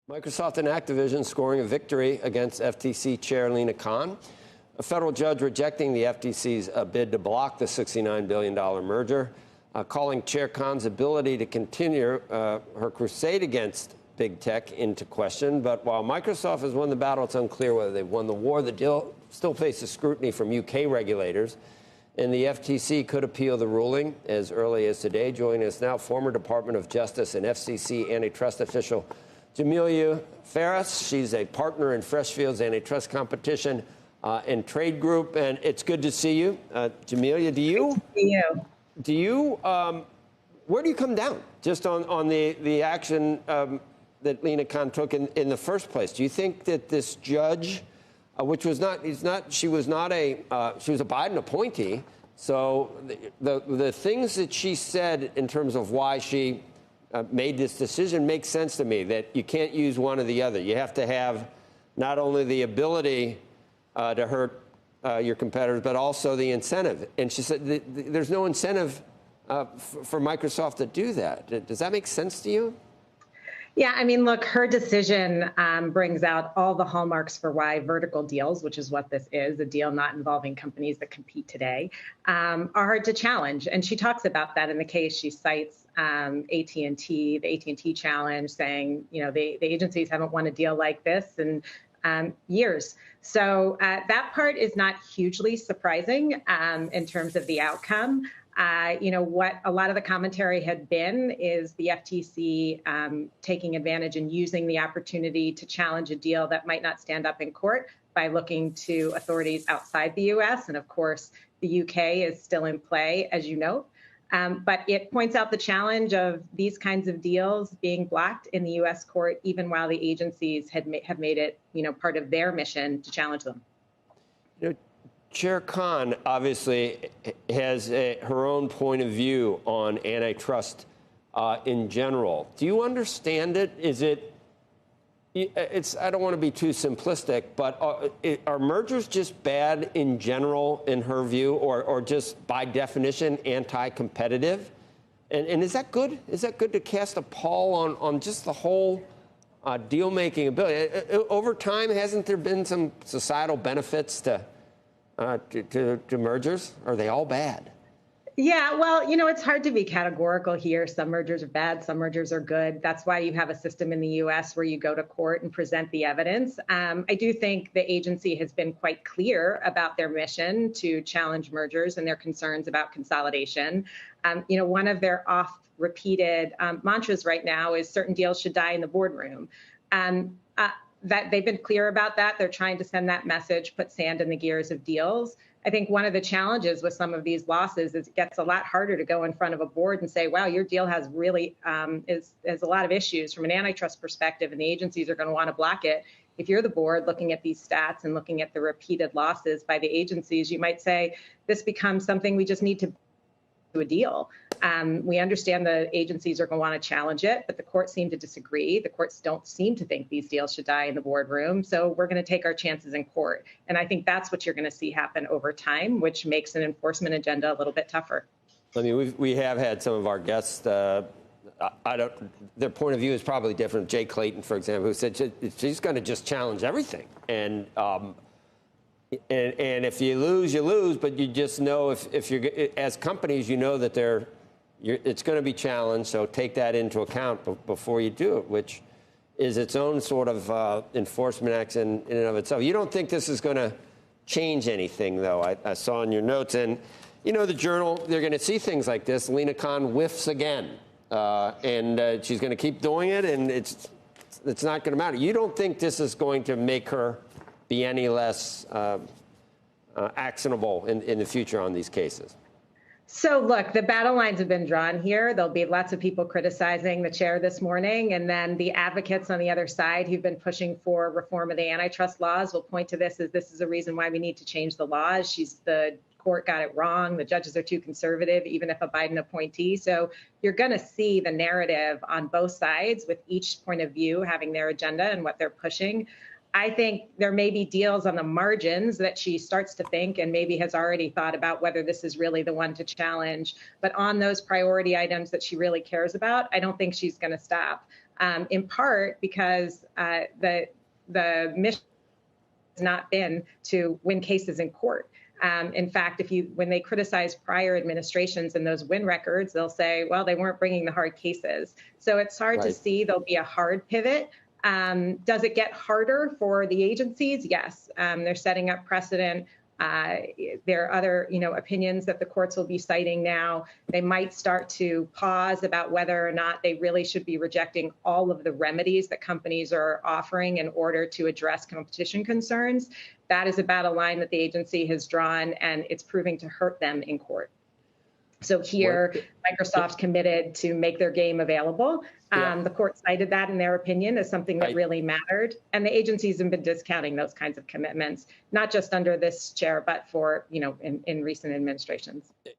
Microsoft and Activision scoring a victory against FTC Chair Lina Khan. A federal judge rejecting the FTC's bid to block the $69 billion merger, calling Chair Khan's ability to continue her crusade against big tech into question. But while Microsoft has won the battle, it's unclear whether they've won the war. The deal still faces scrutiny from UK regulators, and the FTC could appeal the ruling as early as today. Joining us now, former Department of Justice and FCC antitrust official Jamillia Ferris. She's a partner in Freshfield's Antitrust Competition and Trade Group, and it's good to see you. Jamillia, where do you come down just on the action that Lina Khan took in the first place? Do you think that this judge, which was she was a Biden appointee, so the things that she said in terms of why she made this decision makes sense to me, that you can't use one or the other. You have to have not only the ability to hurt your competitors, but also the incentive. And she said there's no incentive for Microsoft to do that. Does that make sense to you? Yeah, I mean, look, her decision brings out all the hallmarks for why vertical deals, which is what this is, a deal not involving companies that compete today, are hard to challenge. And she talks about that in the case. She cites AT&T, the AT&T challenge, saying, you know, the agencies haven't won a deal like this in years. So that part is not hugely surprising in terms of the outcome. You know, what a lot of the commentary had been is the FTC taking advantage and using the opportunity to challenge a deal that might not stand up in court by looking to authorities outside the U.S. And of course, the UK is still in play, as you note. But it points out the challenge of these kinds of deals being blocked in the U.S. court, even while the agencies have made it, you know, part of their mission to challenge them. You know, Chair Khan obviously has her own point of view on antitrust in general. Do you understand it? I don't want to be too simplistic, but are mergers just bad in general in her view, or just by definition anti-competitive? And is that good? Is that good to cast a pall on just the whole deal-making ability? Over time, hasn't there been some societal benefits to mergers? Are they all bad? Yeah, well, you know, it's hard to be categorical here. Some mergers are bad, some mergers are good. That's why you have a system in the U.S. where you go to court and present the evidence. I do think the agency has been quite clear about their mission to challenge mergers and their concerns about consolidation. You know, one of their oft-repeated mantras right now is certain deals should die in the boardroom. That they've been clear about that. They're trying to send that message, put sand in the gears of deals. I think one of the challenges with some of these losses is it gets a lot harder to go in front of a board and say, wow, your deal has really has a lot of issues from an antitrust perspective, and the agencies are going to want to block it. If you're the board looking at these stats and looking at the repeated losses by the agencies, you might say this becomes something we just need to do a deal. We understand the agencies are going to want to challenge it, but the courts seem to disagree. The courts don't seem to think these deals should die in the boardroom. So we're going to take our chances in court. And I think that's what you're going to see happen over time, which makes an enforcement agenda a little bit tougher. I mean, we have had some of our guests, their point of view is probably different. Jay Clayton, for example, who said she's going to just challenge everything. And if you lose, you lose. But you just know if you're, as companies, you know that it's going to be challenged. So take that into account before you do it, which is its own sort of enforcement action in and of itself. You don't think this is going to change anything, though? I saw in your notes. And, you know, the Journal, they're going to see things like this. Lina Khan whiffs again. And she's going to keep doing it. And it's not going to matter. You don't think this is going to make her be any less actionable in the future on these cases? So, look, the battle lines have been drawn here. There'll be lots of people criticizing the chair this morning. And then the advocates on the other side who've been pushing for reform of the antitrust laws will point to this as a reason why we need to change the laws. The court got it wrong. The judges are too conservative, even if a Biden appointee. So you're going to see the narrative on both sides, with each point of view having their agenda and what they're pushing. I think there may be deals on the margins that she starts to think and maybe has already thought about whether this is really the one to challenge. But on those priority items that she really cares about, I don't think she's going to stop. in part because the mission has not been to win cases in court. In fact, when they criticize prior administrations and those win records, they'll say, well, they weren't bringing the hard cases. So it's hard to see there'll be a hard pivot. Does it get harder for the agencies? Yes. They're setting up precedent. There are other, opinions that the courts will be citing now. They might start to pause about whether or not they really should be rejecting all of the remedies that companies are offering in order to address competition concerns. That is about a line that the agency has drawn, and it's proving to hurt them in court. So here, Microsoft's committed to make their game available. The court cited that in their opinion as something that really mattered. And the agencies have been discounting those kinds of commitments, not just under this chair, but for, in recent administrations.